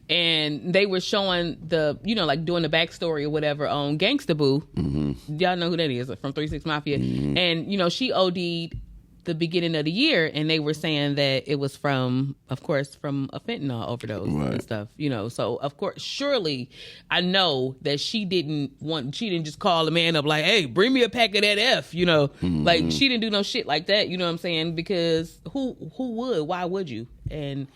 and they were showing the, like doing the backstory or whatever on Gangsta Boo. Mm-hmm. Y'all know who that is from 3 6 Mafia. Mm-hmm. And, she OD'd the beginning of the year, and they were saying that it was from a fentanyl overdose and stuff, So of course, surely I know that she didn't just call the man up like, hey, bring me a pack of that F, mm-hmm. Like she didn't do no shit like that, you know what I'm saying? Because who would? Why would you? And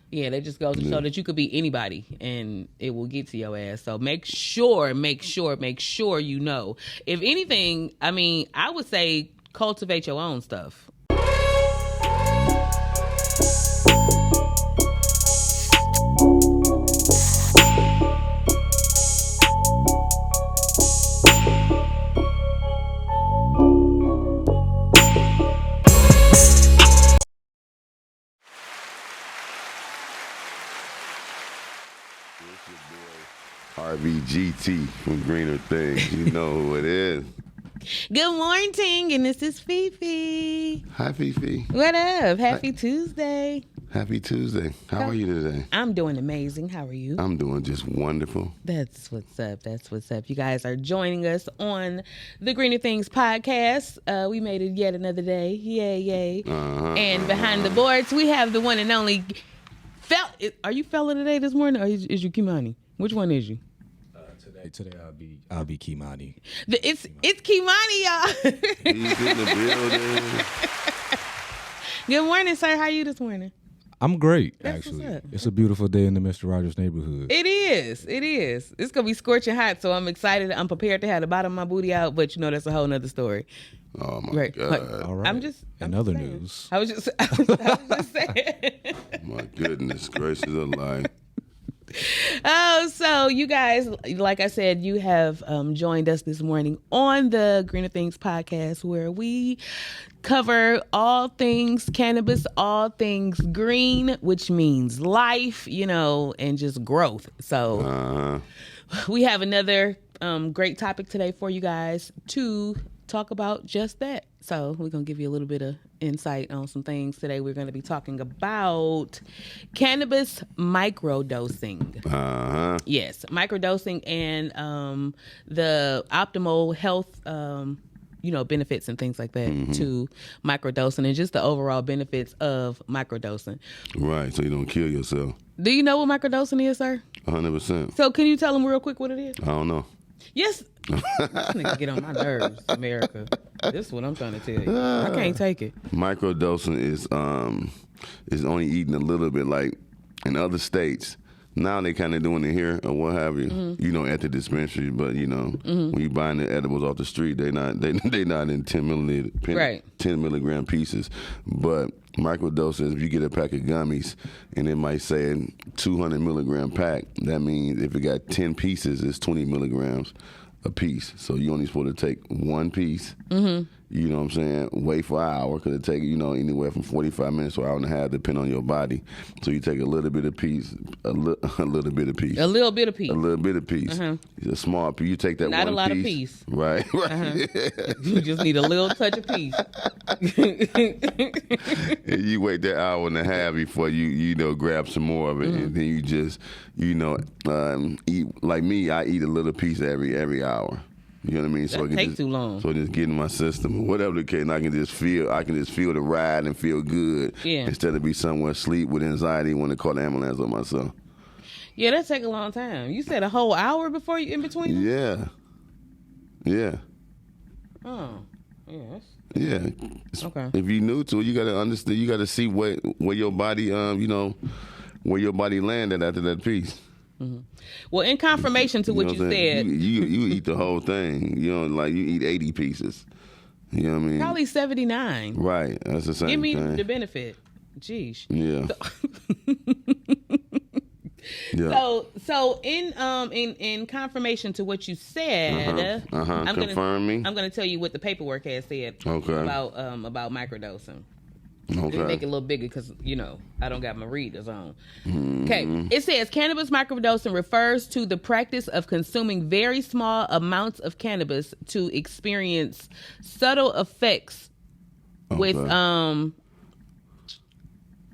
yeah, that just goes to show that you could be anybody and it will get to your ass. So make sure, you know. If anything, I would say cultivate your own stuff. RBGT from Greener Things. You know who it is. Good morning, and this is Fifi. Hi, Fifi. What up? Happy Tuesday. Happy Tuesday. How are you today? I'm doing amazing. How are you? I'm doing just wonderful. That's what's up. You guys are joining us on the Greener Things podcast. We made it yet another day. Yay. And behind the boards, we have the one and only Are you fella today this morning, or is you Kimani? Which one is you? Today I'll be Kimani. It's Kimani, y'all. He's in the building. Good morning, sir. How are you this morning? I'm great, That's actually. what's up. It's a beautiful day in the Mr. Rogers neighborhood. It is. It's gonna be scorching hot, so I'm excited. I'm prepared to have the bottom of my booty out, but that's a whole nother story. Oh my God! All right. I'm other saying. news. I was just saying. My goodness gracious alive. Oh, so you guys, like I said, you have joined us this morning on the Greener Things podcast, where we cover all things cannabis, all things green, which means life, and just growth. So we have another great topic today for you guys to talk about just that. So we're going to give you a little bit of insight on some things today. We're going to be talking about cannabis microdosing. Yes, microdosing and the optimal health, benefits and things like that to microdosing, and just the overall benefits of microdosing. Right, so you don't kill yourself. Do you know what microdosing is, sir? 100%. So can you tell them real quick what it is? I don't know. Yes. This nigga get on my nerves, America. This is what I'm trying to tell you. I can't take it. Microdosing is only eating a little bit, like in other states. Now they kind of doing it here or what have you, at the dispensary. But when you buying the edibles off the street, they not in 10 milligram pieces. But microdosing, if you get a pack of gummies and it might say 200 milligram pack, that means if it got 10 pieces, it's 20 milligrams a piece. So you only supposed to take one piece. You know what I'm saying? Wait for an hour, because it take anywhere from 45 minutes to an hour and a half, depending on your body. So you take a little bit of piece, a little bit of piece. It's a small piece. You take that not one a lot piece, of piece. Right. You just need a little touch of piece. And you wait that hour and a half before you grab some more of it, and then you just eat. Like me, I eat a little piece every hour. You know what I mean? So it takes too long. So just get in my system, whatever the case, and I can just feel the ride and feel good. Yeah. Instead of be somewhere asleep with anxiety, want to call the ambulance on myself. Yeah, that take a long time. You said a whole hour before you in between them? Yeah. Oh, yes. Yeah. Okay. If you're new to it, you got to understand. You got to see where your body, where your body landed after that piece. Well, in confirmation to what you said, you eat the whole thing. You eat 80 pieces. You know what I mean? Probably 79. Right, that's the same thing. Give me the benefit. Jeez. Yeah. So in confirmation to what you said, confirming. I'm gonna tell you what the paperwork has said. Okay. About microdosing. Okay. Make it a little bigger because, I don't got my readers on. Okay. It says cannabis microdosing refers to the practice of consuming very small amounts of cannabis to experience subtle effects with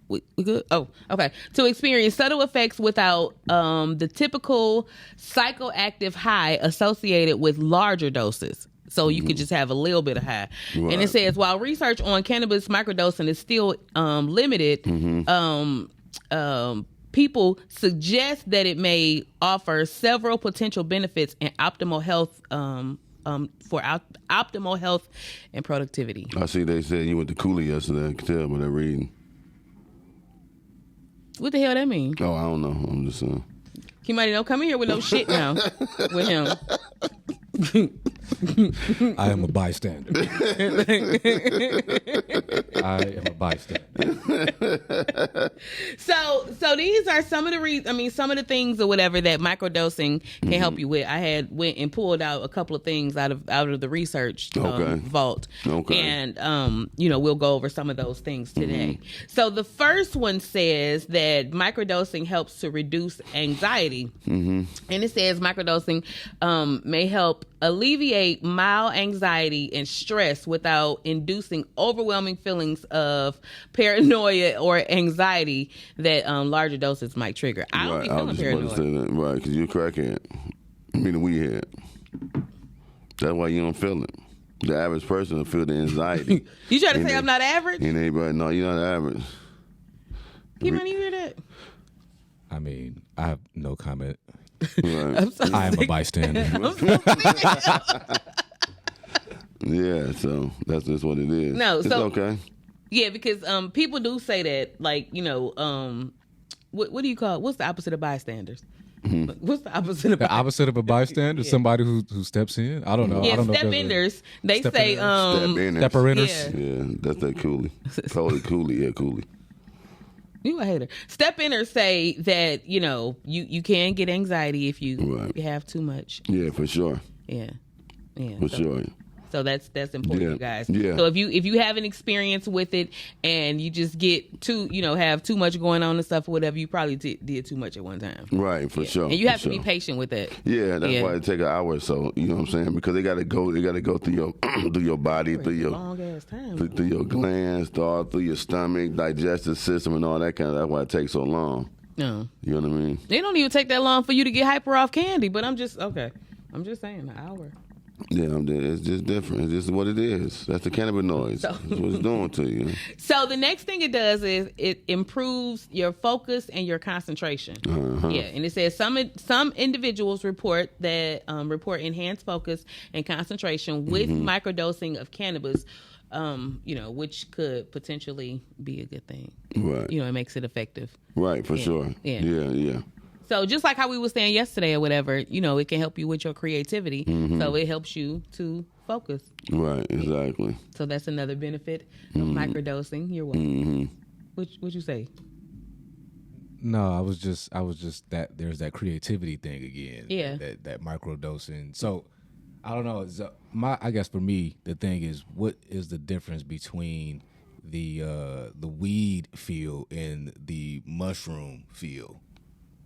we good? Oh, okay. To experience subtle effects without the typical psychoactive high associated with larger doses. So you could just have a little bit of high. Right. And it says, while research on cannabis microdosing is still limited, people suggest that it may offer several potential benefits and optimal health optimal health and productivity. I see they said you went to Cooley yesterday. I can tell by that reading. What the hell that mean? Oh, I don't know. I'm just saying. Kimani, don't come in here with no shit now with him. I am a bystander. I am a bystander. So these are some of the some of the things or whatever that microdosing can help you with. I had went and pulled out a couple of things out of the research vault. Okay. And we'll go over some of those things today. So the first one says that microdosing helps to reduce anxiety. And it says microdosing may help alleviate mild anxiety and stress without inducing overwhelming feelings of paranoia or anxiety that larger doses might trigger. I don't be feeling paranoid. Right, because you're a crackhead. I mean, a weedhead. That's why you don't feel it. The average person will feel the anxiety. You try to say I'm not average? And everybody, no, you're not average. You might even hear that. I mean, I have no comment. Right. I am a bystander. Yeah, so that's just what it is. No, it's okay. Yeah, because people do say that, like, what do you call it? What's the opposite of bystanders? What's the opposite of the opposite of a bystander? Yeah. Somebody who steps in. I don't know. Yeah, I don't know step-enders. They say step-inners. Yeah, that's that Cooley. Call it Cooley. Yeah, Cooley. You a hater. Step-inners say that you can get anxiety if you have too much. Yeah, for sure. Yeah. For sure. So that's important, you guys. Yeah. So if you have an experience with it and you just get have too much going on and stuff or whatever, you probably did too much at one time. Right, for sure. And you have to be patient with that. Yeah, that's why it take an hour or so. You know what I'm saying? Because they gotta go through your through your body, through your long ass time, through your glands, through your stomach, digestive system, and all that kind of. That's why it takes so long. No, you know what I mean? It don't even take that long for you to get hyper off candy. But I'm just saying an hour. Yeah, it's just different. It's just what it is. That's the cannabinoids. That's what it's doing to you. So the next thing it does is it improves your focus and your concentration. Yeah, and it says some individuals report enhanced focus and concentration with microdosing of cannabis, which could potentially be a good thing. Right. It makes it effective. Right, for sure. Yeah. So just like how we were saying yesterday or whatever, it can help you with your creativity. So it helps you to focus. Right, exactly. So that's another benefit of microdosing. You're welcome. What'd you say? No, I was just that there's that creativity thing again. Yeah. That microdosing. So I don't know. I guess for me, the thing is, what is the difference between the weed feel and the mushroom feel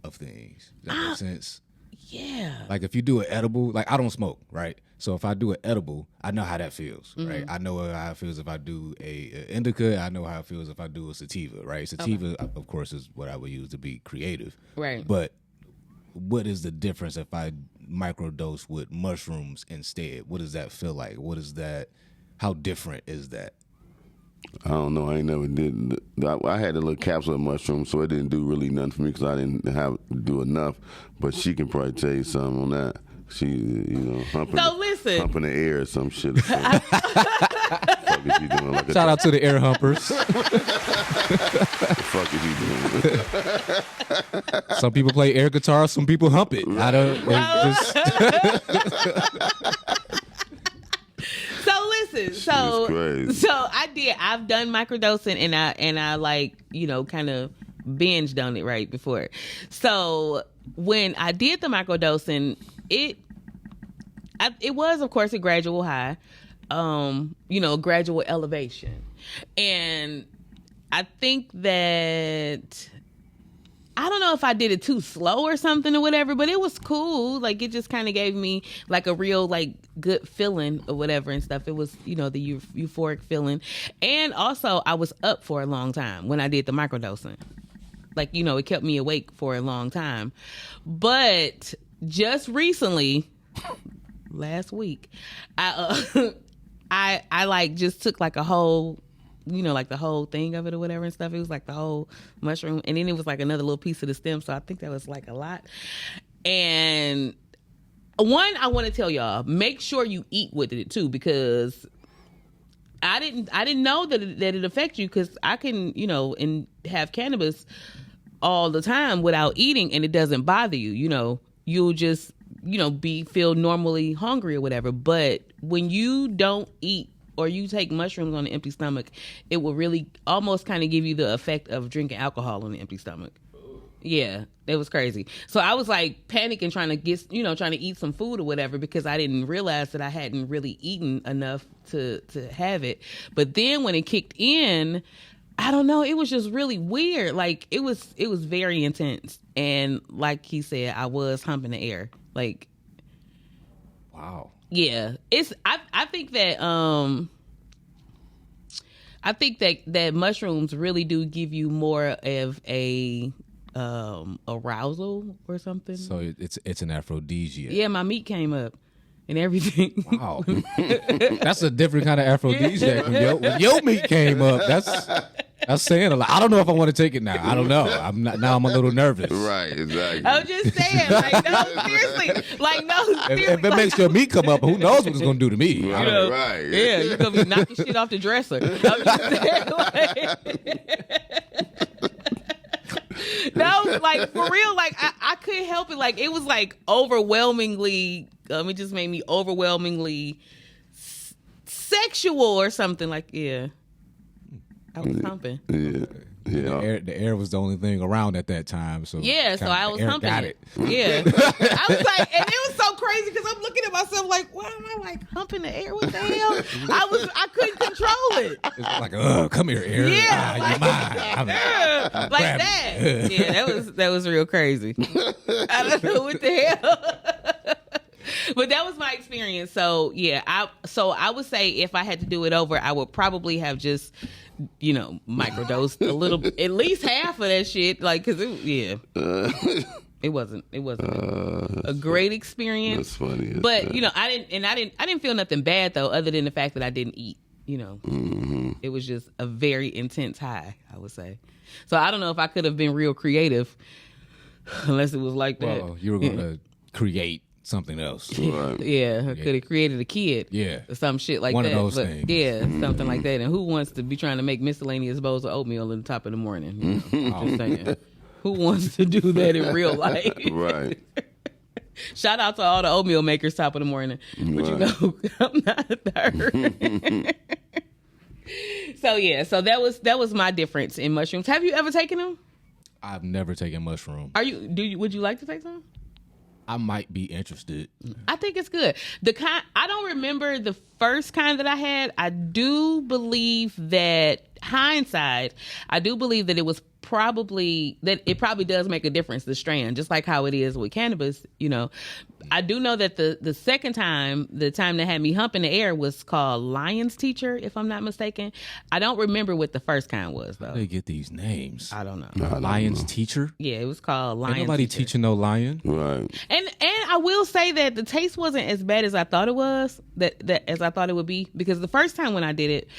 of things? Does that make sense? Yeah. Like if you do an edible, like I don't smoke, right? So if I do an edible, I know how that feels, right? I know how it feels if I do a indica. I know how it feels if I do a sativa, right? Sativa, of course, is what I would use to be creative. Right. But what is the difference if I microdose with mushrooms instead? What does that feel like? What is that? How different is that? I don't know. I ain't never did. I had a little capsule of mushrooms, so it didn't do really nothing for me because I didn't do enough. But she can probably tell you something on that. She, humping the air or some shit. Shout out to the air humpers. The fuck is he doing? Some people play air guitar. Some people hump it. I don't. So I've done microdosing and I like, kind of binged on it right before. So when I did the microdosing, it was of course a gradual high, gradual elevation. And I think that I don't know if I did it too slow or something or whatever, but it was cool. Like, it just kind of gave me like a real like good feeling or whatever and stuff. It was, you know, the euphoric feeling. And also I was up for a long time when I did the microdosing. Like, you know, it kept me awake for a long time. But just recently, last week, I like just took like a whole, you know, like the whole thing of it or whatever and stuff. It was like the whole mushroom. And then it was like another little piece of the stem. So I think that was like a lot. And one, I want to tell y'all, make sure you eat with it too, because I didn't know that it affects you, because I can, you know, and have cannabis all the time without eating and it doesn't bother you. You know, you'll just, you know, feel normally hungry or whatever. But when you don't eat or you take mushrooms on an empty stomach, it will really almost kind of give you the effect of drinking alcohol on an empty stomach. Yeah, it was crazy. So I was like panicking, trying to eat some food or whatever, because I didn't realize that I hadn't really eaten enough to have it. But then when it kicked in, I don't know, it was just really weird. Like, it was very intense. And like he said, I was humping the air. Like, wow. Yeah, I think that mushrooms really do give you more of a arousal or something. So it's an aphrodisiac. Yeah, my meat came up and everything. Wow, that's a different kind of aphrodisiac. When your meat came up, that's saying a lot. I don't know if I want to take it now. I don't know. I'm a little nervous. Right, exactly. I'm just saying, like, no, seriously. Like, no, seriously. If it makes your meat come up, who knows what it's going to do to me? Right, right. Yeah, you're going to be knocking shit off the dresser. I'm just saying, no, like, for real, like, I couldn't help it. Like, it was, like, overwhelmingly, it just made me overwhelmingly sexual or something. Like, yeah. I was humping. Yeah. Yeah. The air was the only thing around at that time. So yeah, so I was humping got it. Yeah. I was like, and it was so crazy because I'm looking at myself like, why am I like humping the air? What the hell? I couldn't control it. It's like, come here, air. Yeah, you're mine. I'm like that. Yeah, that was real crazy. I don't know what the hell. But that was my experience. So yeah, I would say if I had to do it over, I would probably have just, you know, microdosed a little, at least half of that shit. Like, cause it wasn't a great experience. That's funny. But you know, I didn't feel nothing bad though, other than the fact that I didn't eat. You know, It was just a very intense high, I would say. So I don't know if I could have been real creative unless it was like that. Well, you were going to create something else. Right. Yeah, I could have created a kid. Yeah. Or some shit like One that. of those things. Yeah, something like that. And who wants to be trying to make miscellaneous bowls of oatmeal at the top of the morning? You know? Just saying. Who wants to do that in real life? Right. Shout out to all the oatmeal makers top of the morning. But you know, I'm not a third. So yeah, so that was my difference in mushrooms. Have you ever taken them? I've never taken mushroom. Would you like to take some? I might be interested. I think it's good. I don't remember the first kind that I had. I do believe that hindsight, I do believe that it probably does make a difference, the strand, just like how it is with cannabis, you know. I do know that the second time, the time that had me humping the air, was called Lion's Teacher, if I'm not mistaken. I don't remember what the first kind was, though. How do they get these names? I don't know. Lion's Teacher? Yeah, it was called Lion's Ain't nobody Teacher. teaching no lion. Right. And I will say that the taste wasn't as bad as I thought it was, as I thought it would be, because the first time when I did it,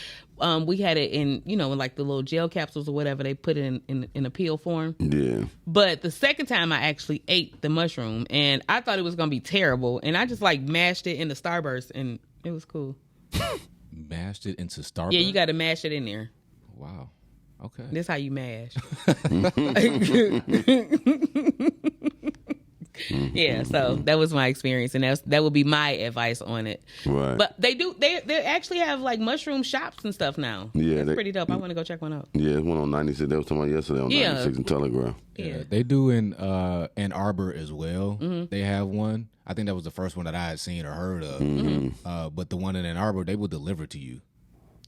we had it in, you know, in like the little gel capsules or whatever. They put it in a pill form. Yeah. But the second time I actually ate the mushroom, and I thought it was going to be terrible. And I just like mashed it into Starburst, and it was cool. Mashed it into Starburst? Yeah, you got to mash it in there. Wow. Okay. This how you mash. Yeah, so that was my experience, and that would be my advice on it. Right. But they actually have like mushroom shops and stuff now. Yeah, it's pretty dope. I want to go check one out. Yeah, one on 96. They was talking about yesterday on 96 and Telegraph. Yeah, they do in Ann Arbor as well. Mm-hmm. They have one. I think that was the first one that I had seen or heard of. Mm-hmm. But the one in Ann Arbor, they will deliver to you.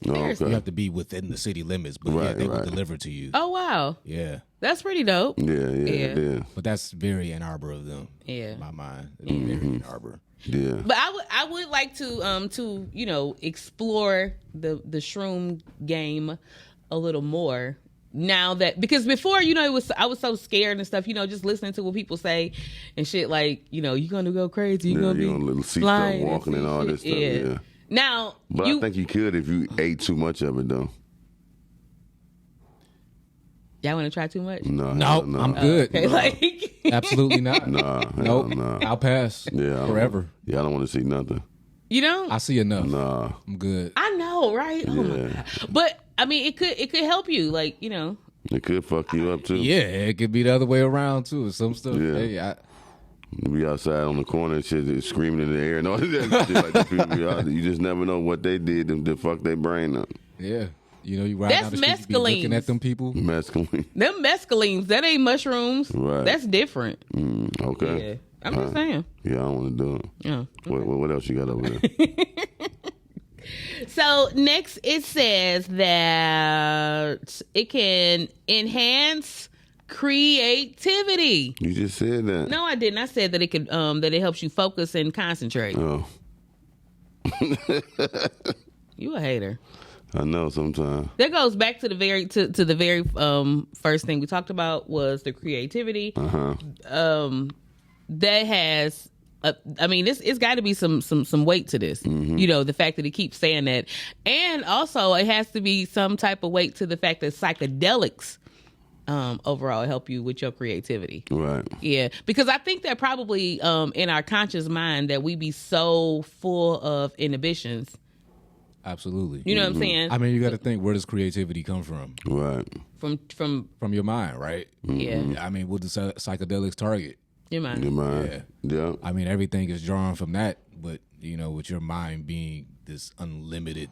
Oh, okay. You have to be within the city limits, but yeah, they will deliver to you. Oh wow. Yeah. That's pretty dope. Yeah. But that's very Ann Arbor of them. Yeah. In my mind. It's very Ann Arbor. Yeah. But I would like to you know, explore the shroom game a little more. Now that, because before, you know, I was so scared and stuff, you know, just listening to what people say and shit, like, you know, you're gonna go crazy, you're gonna be flying, walking and all this stuff. Yeah. Now, but I think you could if you ate too much of it, though. Y'all want to try too much? No, I'm good. Okay, like absolutely not. Nope. I'll pass. Yeah, forever. I don't want to see nothing. You don't? I see enough. Nah, I'm good. I know, right? Oh my God. But I mean, it could help you, like, you know. It could fuck you up too. Yeah, it could be the other way around too. Some stuff. Yeah. Hey, be outside on the corner and shit, screaming in the air and all that shit. Like the people be out there. You just never know what they did to fuck their brain up. Yeah. You know, you ride That's down the street, you be looking at them people. Mescaline. Them mescalines, that ain't mushrooms. Right. That's different. Okay. Yeah. I'm just saying. Yeah, I don't want to do it. Yeah. What else you got over there? So next it says that it can enhance creativity. You just said that. No, I didn't. I said that it could that it helps you focus and concentrate. Oh. You a hater. I know sometimes. That goes back to the very first thing we talked about was the creativity. That has I mean, it's got to be some weight to this. You know, the fact that he keeps saying that, and also it has to be some type of weight to the fact that psychedelics overall help you with your creativity. Right. Yeah, because I think that probably in our conscious mind that we be so full of inhibitions. Absolutely. You know what I'm saying? I mean, you got to think, where does creativity come from? Right. From your mind, right? Yeah. I mean, what does psychedelics target? Your mind. Your mind. Yeah. I mean, everything is drawn from that, but you know, with your mind being this unlimited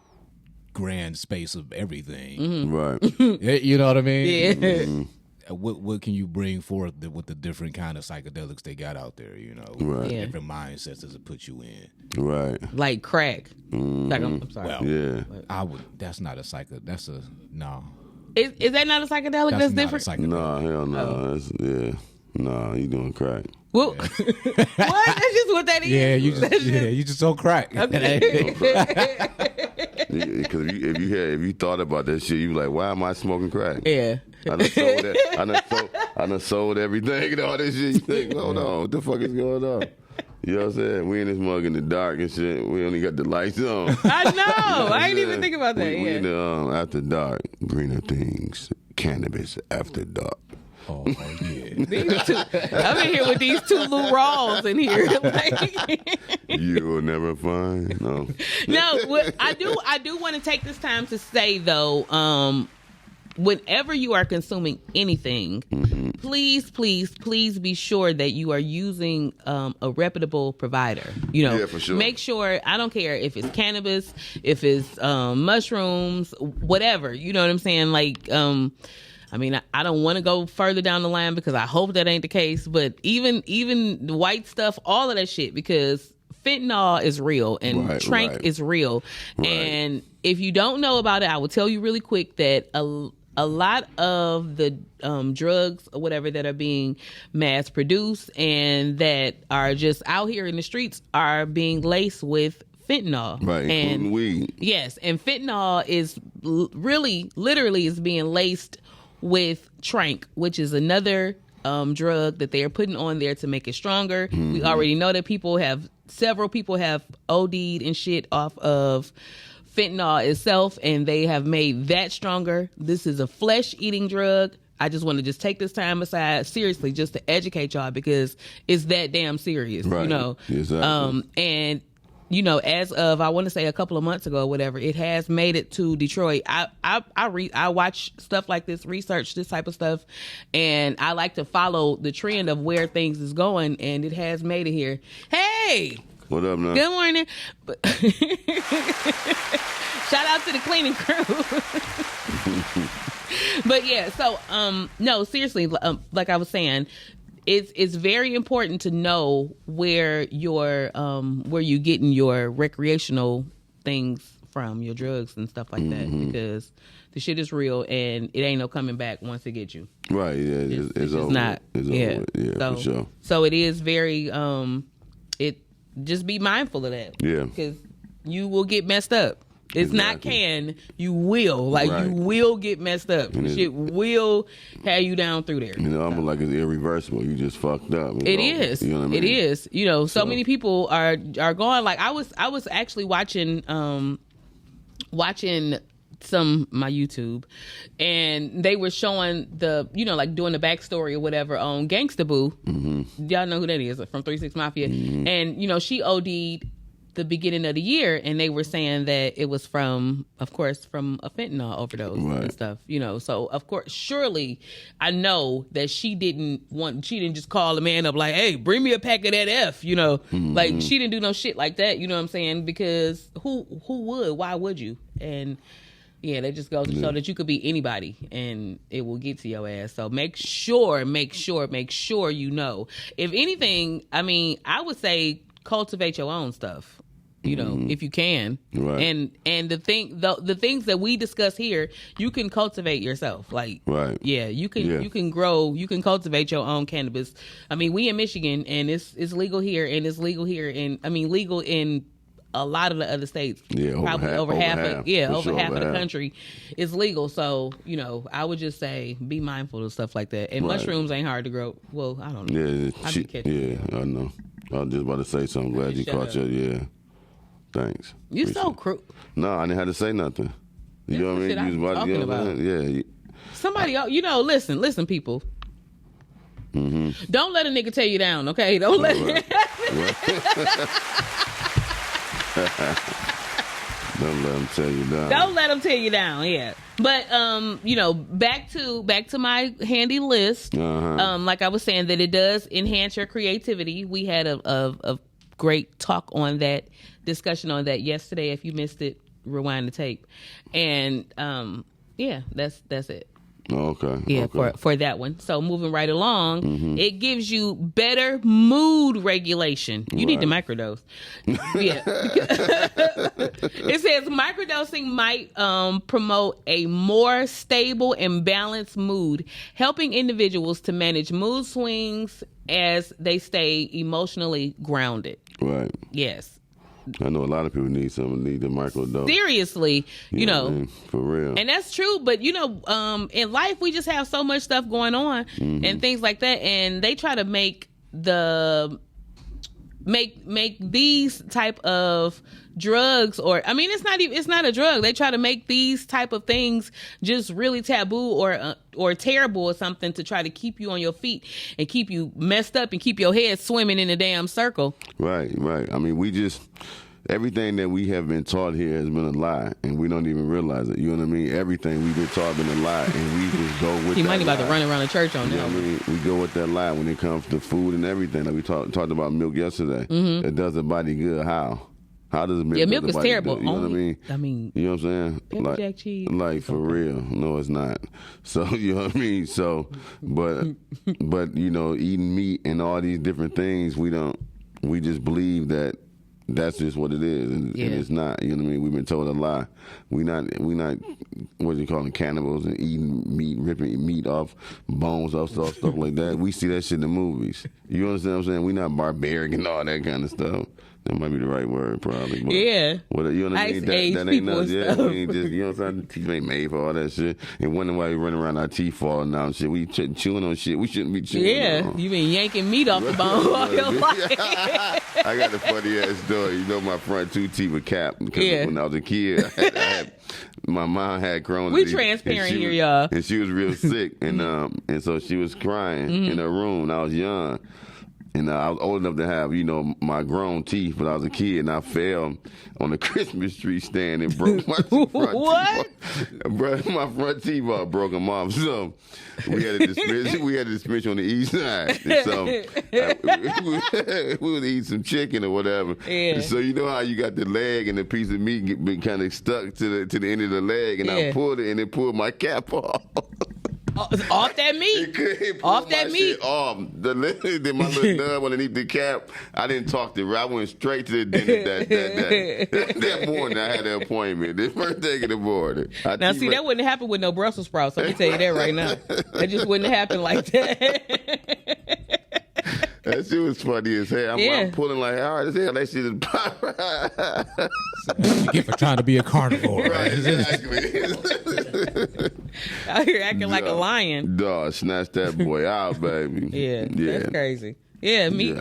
grand space of everything, Right. You know what I mean? Yeah. What can you bring forth with the different kind of psychedelics they got out there? You know, Right. Yeah. different mindsets does it put you in? Right. Like crack. Like, I'm sorry. Well, Yeah. I would. That's not a psycho. That's a no. Is that not a psychedelic? That's not different. A psychedelic. Nah, hell no. Oh. Yeah. Nah, you doing crack. Well, what? That's just what that is. Yeah, you just don't crack. Okay. Because if you thought about that shit, you be like, why am I smoking crack? Yeah. I done sold everything and all this shit. You think, hold on, what the fuck is going on? You know what I'm saying? We in this mug in the dark and shit. We only got the lights on. I know. I ain't even think about that. We Yeah. in the after dark, greener things, cannabis after dark. Oh yeah. These two, I'm in here with these two Lou Rawls in here. Like, You will never find no. I do want to take this time to say though, whenever you are consuming anything, please be sure that you are using a reputable provider. You know, Yeah, for sure. Make sure, I don't care if it's cannabis, if it's mushrooms, whatever. You know what I'm saying? Like, I mean, I don't want to go further down the line because I hope that ain't the case. But even the white stuff, all of that shit, because fentanyl is real and trank is real. Right. And if you don't know about it, I will tell you really quick that a lot of the drugs or whatever that are being mass produced and that are just out here in the streets are being laced with fentanyl. Right, including weed. Yes, and fentanyl is literally is being laced with trank, which is another drug that they are putting on there to make it stronger. We already know that several people have OD'd and shit off of fentanyl itself, and they have made that stronger. This is a flesh-eating drug. I just want to take this time aside, seriously, just to educate y'all because it's that damn serious, Right. you know. Exactly. And you know, as of I want to say a couple of months ago or whatever, it has made it to Detroit. I watch stuff like this, research this type of stuff, and I like to follow the trend of where things is going, and it has made it here. Hey, What up, man? good morning. Shout out to the cleaning crew. But yeah, so no, seriously, like I was saying, it's very important to know where you're getting your recreational things from your drugs and stuff like that, because the shit is real and it ain't no coming back once it gets you. Right. Yeah. It's just over. not. It's Yeah. over. Yeah. So, for sure. So it is very. It just be mindful of that. Yeah. Because you will get messed up. It's not Exactly. you will. Like, Right. you will get messed up. The shit will have you down through there. You know, almost like it's irreversible. You just fucked up. It is. You know what I mean? It is. You know, so many people are going. Like, I was actually watching my YouTube, and they were showing the, you know, like doing the backstory or whatever on Gangsta Boo. Y'all know who that is, from 3 6 Mafia. And, you know, she OD'd the beginning of the year, and they were saying that it was from a fentanyl overdose and stuff, you know. So of course, surely I know that she didn't just call the man up like, hey, bring me a pack of that F, you know. Like, she didn't do no shit like that, you know what I'm saying? Because who would? Why would you? And yeah, that just goes to show that you could be anybody and it will get to your ass. So make sure you know. If anything, I mean, I would say cultivate your own stuff, you know, if you can. Right. And the things that we discuss here, you can cultivate yourself. Like, right. Yeah, you can cultivate your own cannabis. I mean, we in Michigan, and it's legal here, and it's legal here, and I mean legal in a lot of the other states. Yeah, probably over half of the half. country is legal. So, you know, I would just say be mindful of stuff like that. And mushrooms ain't hard to grow. Well, I don't know. Yeah, I know. I was just about to say something. Glad you caught your, Thanks. You so cruel. No, I didn't have to say nothing. You know what I mean? You was talking about. Yeah. Somebody else, you know, listen, people. Don't let a nigga tear you down, okay? Don't let Don't let him tear you down. Don't let him tear you down, yeah. But you know, back to my handy list. Like I was saying, that it does enhance your creativity. We had a great talk on that, discussion on that yesterday. If you missed it, rewind the tape. And yeah, that's it. Okay. Yeah, okay. For that one. So moving right along, it gives you better mood regulation. You need to microdose. Yeah. It says microdosing might promote a more stable and balanced mood, helping individuals to manage mood swings as they stay emotionally grounded. Right. Yes. I know a lot of people need the microdose. Seriously, you know, what I mean? For real. And that's true, but you know, in life we just have so much stuff going on and things like that, and they try to make these type of drugs, or I mean, it's not a drug. They try to make these type of things just really taboo or terrible or something, to try to keep you on your feet and keep you messed up and keep your head swimming in a damn circle. Right. I mean, everything that we have been taught here has been a lie, and we don't even realize it. You know what I mean? Everything we've been taught has been a lie, and we just go with He that might be about lie. to run around the church on You know that. what I mean? We go with that lie when it comes to food and everything. Like we talked about milk yesterday. It does the body good. How? How does milk? Yeah, milk is terrible. You know what I mean? You know what I'm saying? Pepper jack cheese. Like for real. No, it's not. So you know what I mean? So, but you know, eating meat and all these different things, we just believe that that's just what it is, and it's not. You know what I mean? We've been told a lie. We not what do you call them, cannibals, and eating meat, ripping meat off bones, off stuff like that. We see that shit in the movies. You understand what I'm saying? We not barbaric and all that kind of stuff. That might be the right word, probably. But yeah. You know what I mean? That ain't nothing. Yeah, we ain't just, you know what I'm saying? Teeth ain't made for all that shit. And wondering why we running around our teeth falling out and shit. We chewing on shit we shouldn't be chewing on. You been yanking meat off the bone all your life. I got a funny ass story. You know, my front two teeth were capped because when I was a kid, my mom had Crohn's. We transparent here, y'all. And she was real sick, and so she was crying in her room. And I was young. And I was old enough to have, you know, my grown teeth, but I was a kid, and I fell on the Christmas tree stand and broke my front teeth. My front teeth off, broke them off. So we had a dispensary on the east side. And so we would eat some chicken or whatever. Yeah. So you know how you got the leg and the piece of meat been kind of stuck to the end of the leg, and I pulled it and it pulled my cap off. Off that meat. Off that meat. Off. Then my little nub underneath the cap. I didn't talk to her. I went straight to the dentist that morning. I had an appointment. The first day of the morning. Now, see, that wouldn't happen with no Brussels sprouts. Let me tell you that right now. That just wouldn't happen like that. That shit was funny as hell. I'm pulling like hard as hell. That shit is You get for trying to be a carnivore. Right, exactly. Out here acting like a lion. Dog, snatch that boy out, baby. Yeah, that's crazy. Yeah, meat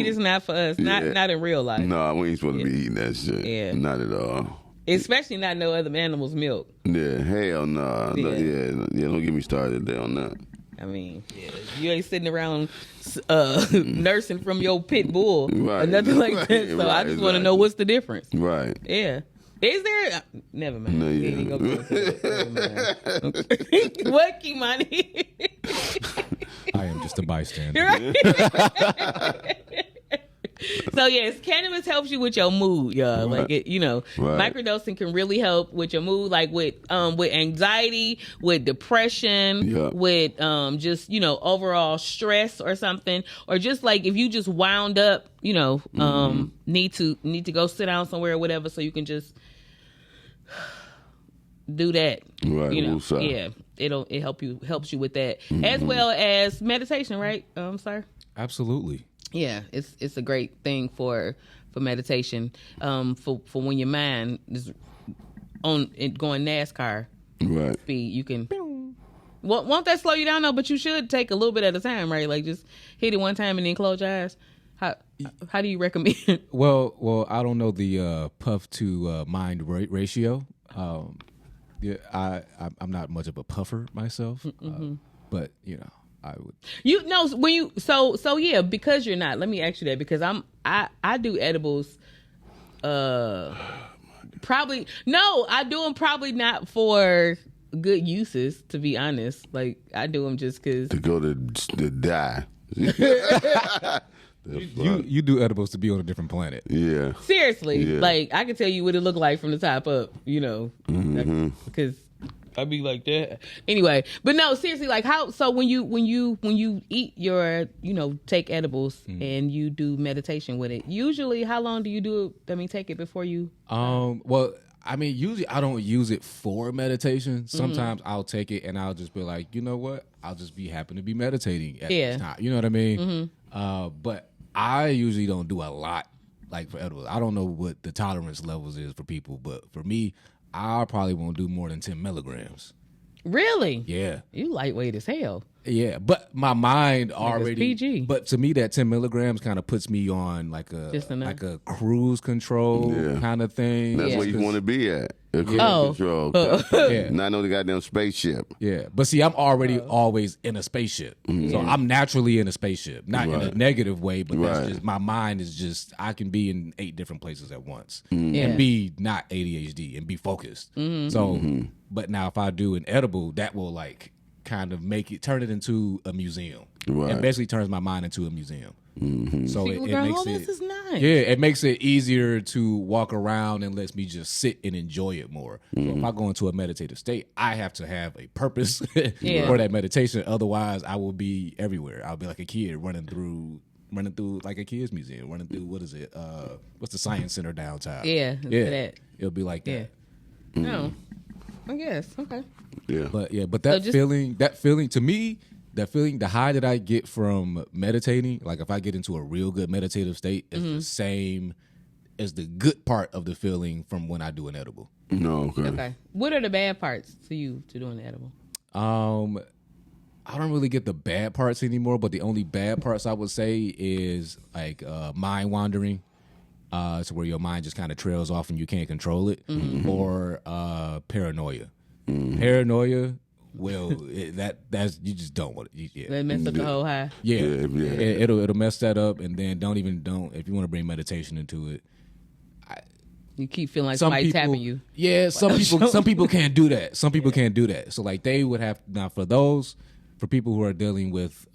is not for us. Not in real life. No, we ain't supposed to be eating that shit. Yeah. Not at all. Especially not no other animal's milk. Yeah, hell no. Don't get me started there on that. I mean, you ain't sitting around nursing from your pit bull or nothing like that. So I just want to know what's the difference. Right. Yeah. Is there? Never mind. No, yeah. Ain't gonna go into it. What, Kimani? I am just a bystander. Right? So yes, cannabis helps you with your mood, y'all. Right. Like it, microdosing can really help with your mood, like with anxiety, with depression, with just overall stress or something, or just like if you just wound up, need to go sit down somewhere or whatever, so you can just do that. Right. It helps you with that, as well as meditation, right, sir? Absolutely. Yeah, it's a great thing for meditation, for when your mind is on it going NASCAR speed. You can. Won't that slow you down though? But you should take a little bit at a time, right? Like just hit it one time and then close your eyes. How do you recommend? Well, I don't know the puff to mind ratio. I'm not much of a puffer myself, but I would. When you so yeah, because you're not. Let me ask you that, because I do edibles. Probably no, I do them probably not for good uses, to be honest. Like I do them just because to go to die. You do edibles to be on a different planet. Yeah. Seriously, like I can tell you what it look like from the top up. Because I'd be like that anyway. But no, seriously, like how? So when you eat your take edibles and you do meditation with it, usually how long do you do it? I mean, take it before you. Well, I mean, usually I don't use it for meditation. Sometimes I'll take it and I'll just be like, you know what? I'll just be happy to be meditating at this time. You know what I mean? But I usually don't do a lot like for edibles. I don't know what the tolerance levels is for people, but for me, I probably won't do more than 10 milligrams. Really? Yeah. You lightweight as hell. Yeah, but my mind already. PG. But to me, that 10 milligrams kind of puts me on like a cruise control kind of thing. That's where you want to be at. Cruise control. Not no goddamn spaceship. Yeah, but see, I'm already always in a spaceship, so I'm naturally in a spaceship, not in a negative way, but that's just my mind is just I can be in 8 different places at once and be not ADHD and be focused. So, but now if I do an edible, that will like kind of turn it into a museum. It basically turns my mind into a museum. So it makes this is nice. Yeah, it makes it easier to walk around and lets me just sit and enjoy it more. So if I go into a meditative state, I have to have a purpose for that meditation. Otherwise, I will be everywhere. I'll be like a kid running through like a kids museum, running through what's the science center downtown? Yeah. It'll be like that. No, I guess okay. Yeah, but that feeling to me. That feeling, the high that I get from meditating, like if I get into a real good meditative state, is the same as the good part of the feeling from when I do an edible. No, okay. What are the bad parts to you to doing the edible? I don't really get the bad parts anymore, but the only bad parts I would say is like mind wandering. So where your mind just kind of trails off and you can't control it, or paranoia. Paranoia. Well, that's you just don't want it. That mess up the whole high. Yeah. It'll mess that up, and then don't if you want to bring meditation into it. You keep feeling like somebody's tapping you. Yeah, some people can't do that. Some people can't do that. So like they would have now for people who are dealing with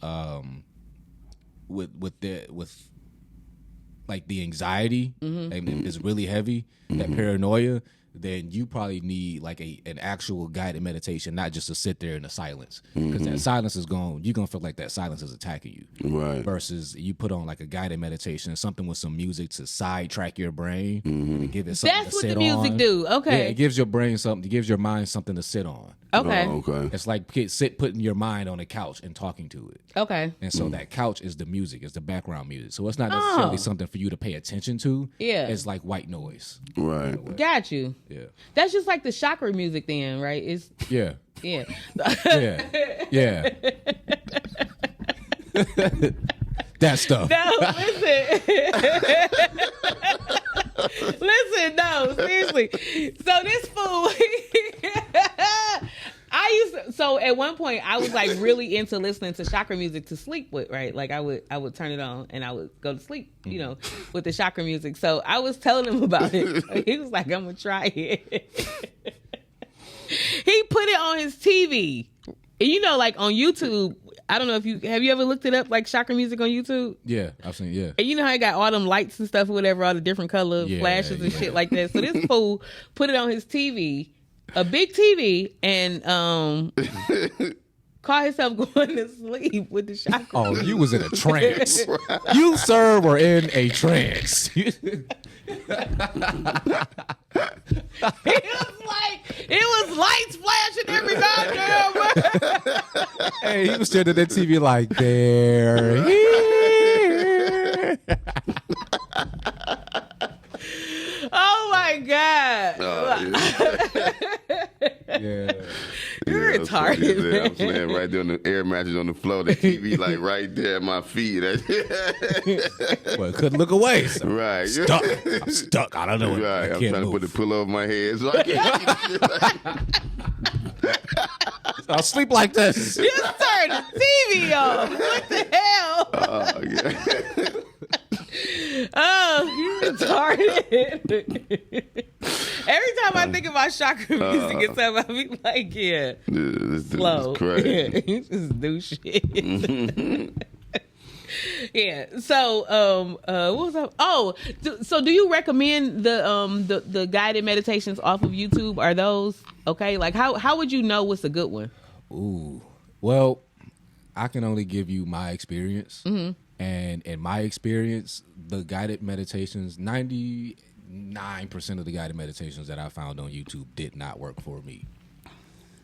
like the anxiety, and it's really heavy, that paranoia. then you probably need like an actual guided meditation, not just to sit there in the silence, because that silence is gone. You're gonna feel like that silence is attacking you. Right. Versus you put on like a guided meditation, something with some music to sidetrack your brain and give it something That's to what sit the music on. do. Okay. Yeah, it gives your brain something. It gives your mind something to sit on. Okay. Oh, okay. It's like putting your mind on a couch and talking to it. Okay. And so that couch is the music, it's the background music. So it's not necessarily something for you to pay attention to. Yeah. It's like white noise. Right. Got you. Yeah. That's just like the chakra music then, right? It's Yeah. yeah. Yeah. Yeah. That stuff. No, listen, no, seriously. So this fool, so at one point I was like really into listening to chakra music to sleep with, right? Like I would turn it on and I would go to sleep, you know, with the chakra music. So I was telling him about it. He was like, I'm gonna try it. He put it on his TV. And you know, like on YouTube, I don't know if have you ever looked it up, like chakra music on YouTube? Yeah, I've seen. Yeah. And you know how it got all them lights and stuff or whatever, all the different color flashes and shit like that. So this fool put it on his TV, a big TV, and caught himself going to sleep with the chakra. Oh, you was in a trance. You, sir, were in a trance. It was lights flashing every goddamn way. Hey, he was staring at that TV like, they're here. Oh my God. Yeah. You're retarded. I'm laying right there on the air mattress on the floor. The TV like right there at my feet. Well, couldn't look away. So Right. I'm stuck. I don't know. Right. I I'm can't trying to put move. the pillow over my head so I can't. I'll sleep like this. You turned the TV off. What the hell? Oh, yeah. Oh, you retarded. Every time I think about chakra music and stuff, I be like, yeah, This slow. is crazy. You just do shit. Yeah. So, what was up? Oh, so do you recommend the guided meditations off of YouTube? Are those okay? Like, how would you know what's a good one? Ooh. Well, I can only give you my experience. Mm-hmm. And in my experience, the guided meditations, 99% of the guided meditations that I found on YouTube did not work for me.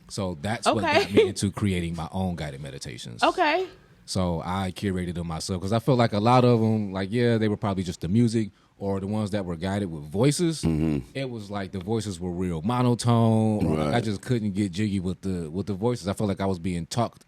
So that's what got me into creating my own guided meditations. Okay. So I curated them myself because I feel like a lot of them, like, yeah, they were probably just the music, or the ones that were guided with voices. Mm-hmm. It was like the voices were real monotone, or like I just couldn't get jiggy with the voices. I felt like I was being talked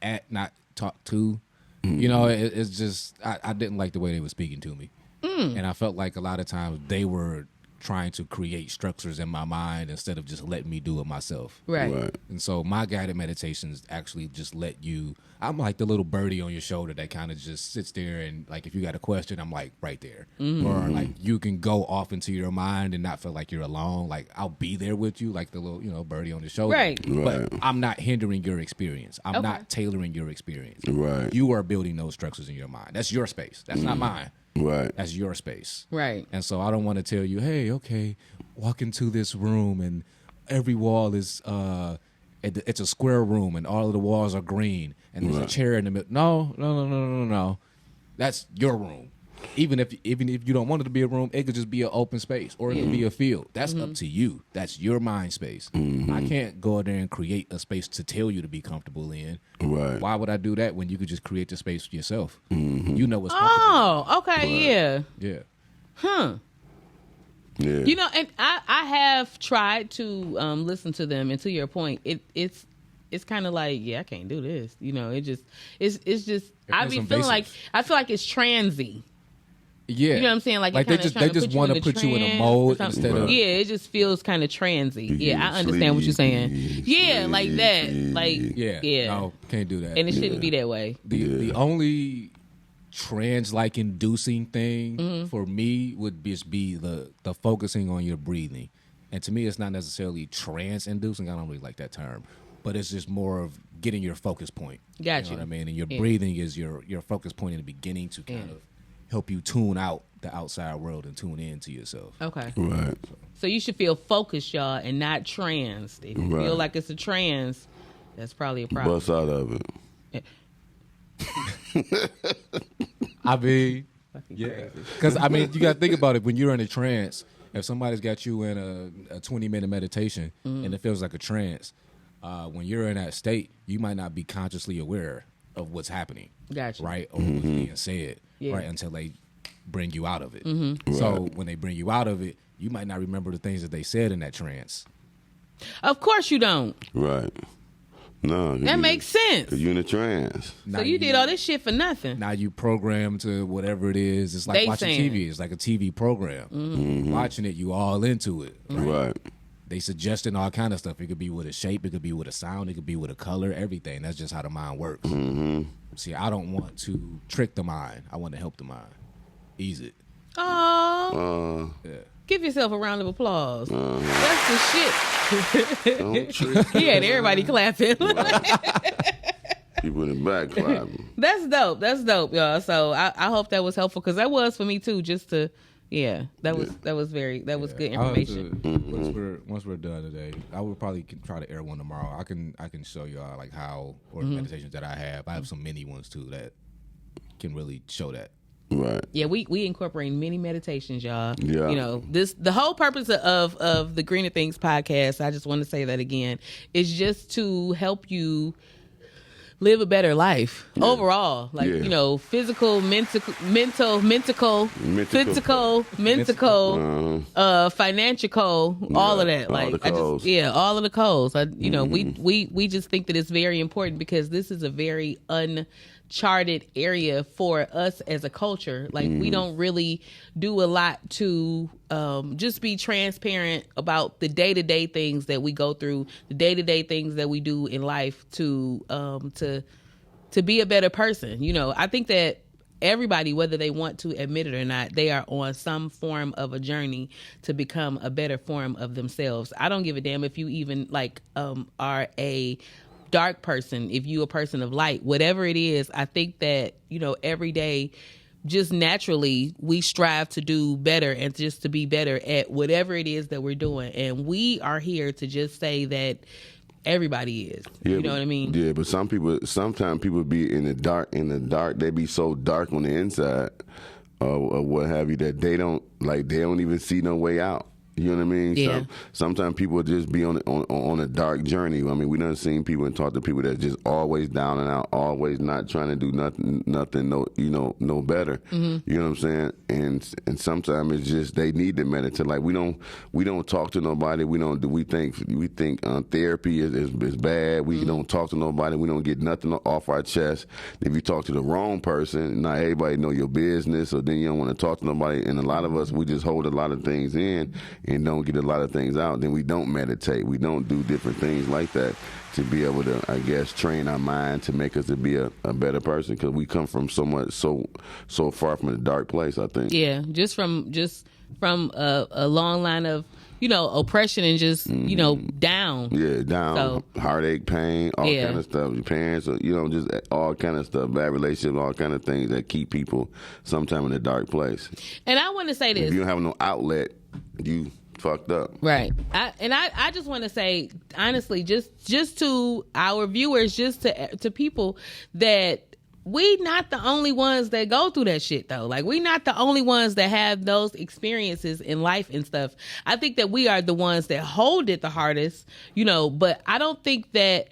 at, not talked to. Mm-hmm. You know, it's just I didn't like the way they were speaking to me, and I felt like a lot of times they were trying to create structures in my mind instead of just letting me do it myself. Right. And so my guided meditations actually just let you, I'm like the little birdie on your shoulder that kind of just sits there, and like if you got a question, I'm like right there. Mm-hmm. Or like you can go off into your mind and not feel like you're alone. Like I'll be there with you, like the little, you know, birdie on the shoulder. Right. But I'm not hindering your experience. I'm not tailoring your experience. Right. You are building those structures in your mind. That's your space. That's not mine. Right. That's your space. Right. And so I don't want to tell you, hey, okay, walk into this room and every wall is it's a square room and all of the walls are green and there's a chair in the middle. No. That's your room. Even if you don't want it to be a room, it could just be an open space or it could be a field. That's up to you. That's your mind space. I can't go in there and create a space to tell you to be comfortable in. Right. Why would I do that when you could just create the space for yourself? You know what's comfortable. Oh, okay, yeah. Yeah. Huh. Yeah. You know, and I have tried to listen to them, and to your point, it's kind of like, yeah, I can't do this. You know, it's just I be feeling like it's transy. Yeah, you know what I'm saying? Like they just want to put you in a mode instead of it just feels kind of transy. Yeah, I understand what you're saying. Yeah, like that. Like yeah. No, can't do that. And it shouldn't be that way. The only trance-like inducing thing for me would just be the focusing on your breathing. And to me, it's not necessarily trance-inducing. I don't really like that term, but it's just more of getting your focus point. Got you know what I mean? And your breathing is your focus point in the beginning to kind of help you tune out the outside world and tune in to yourself. Okay. Right. So. So you should feel focused, y'all, and not tranced. If you feel like it's a trance, that's probably a problem. Bust out of it. I mean, yeah. Because, I mean, you got to think about it. When you're in a trance, if somebody's got you in a 20-minute meditation and it feels like a trance, when you're in that state, you might not be consciously aware of what's happening. Gotcha. Right? Or what's being said. Yeah. Right? Until they bring you out of it. So when they bring you out of it, you might not remember the things that they said in that trance. Of course you don't. Right. No. That makes sense. Because you're in a trance. So you did all this shit for nothing. Now you programmed to whatever it is. It's like watching TV. It's like a TV program. Watching it, you all into it. Right. They suggesting all kind of stuff. It could be with a shape. It could be with a sound. It could be with a color. Everything. That's just how the mind works. See, I don't want to trick the mind. I want to help the mind. Ease it. Oh. Yeah. Give yourself a round of applause. That's the shit. Don't trick. He had everybody clapping. People in the back clapping. That's dope, y'all. So I hope that was helpful because that was for me too. Just to, that was good information. Once we're done today, I will probably try to air one tomorrow. I can show y'all like how or meditations that I have. I have some mini ones too that can really show that. Right. Yeah, we incorporate many meditations, y'all. Yeah. You know, the whole purpose of the Greener Things podcast, I just want to say that again, is just to help you live a better life overall. Like, you know, physical, mental, financial, all of that. Like all of the codes. You know, we just think that it's very important because this is a very uncharted area for us as a culture. Like we don't really do a lot to just be transparent about the day-to-day things that we go through, the day-to-day things that we do in life to be a better person. You know, I think that everybody, whether they want to admit it or not, they are on some form of a journey to become a better form of themselves. I don't give a damn if you even are a dark person, if you a person of light, whatever it is. I think that, you know, every day, just naturally, we strive to do better and just to be better at whatever it is that we're doing. And we are here to just say that everybody is. You know what I mean? Yeah, but sometimes people be in the dark. They be so dark on the inside, or what have you, that they don't even see no way out. You know what I mean? Yeah. So sometimes people just be on a dark journey. I mean, we done seen people and talked to people that just always down and out, always not trying to do nothing, no better. You know what I'm saying? And sometimes it's just they need to meditate. Like we don't talk to nobody. We think therapy is bad. We don't talk to nobody. We don't get nothing off our chest. If you talk to the wrong person, not everybody know your business, so then you don't want to talk to nobody. And a lot of us, we just hold a lot of things in and don't get a lot of things out. Then we don't meditate. We don't do different things like that to be able to, I guess, train our mind to make us to be a better person, because we come from so far from a dark place, I think. Yeah, just from a long line of, you know, oppression and just, you know, down. Yeah, down. So, heartache, pain, all kind of stuff. Your parents, you know, just all kind of stuff. Bad relationships, all kind of things that keep people sometime in a dark place. And I want to say this. If you don't have no outlet, you fucked up. Right. I just want to say, honestly, just to our viewers, just to people, that we not the only ones that go through that shit though. Like we not the only ones that have those experiences in life and stuff. I think that we are the ones that hold it the hardest, you know, but I don't think that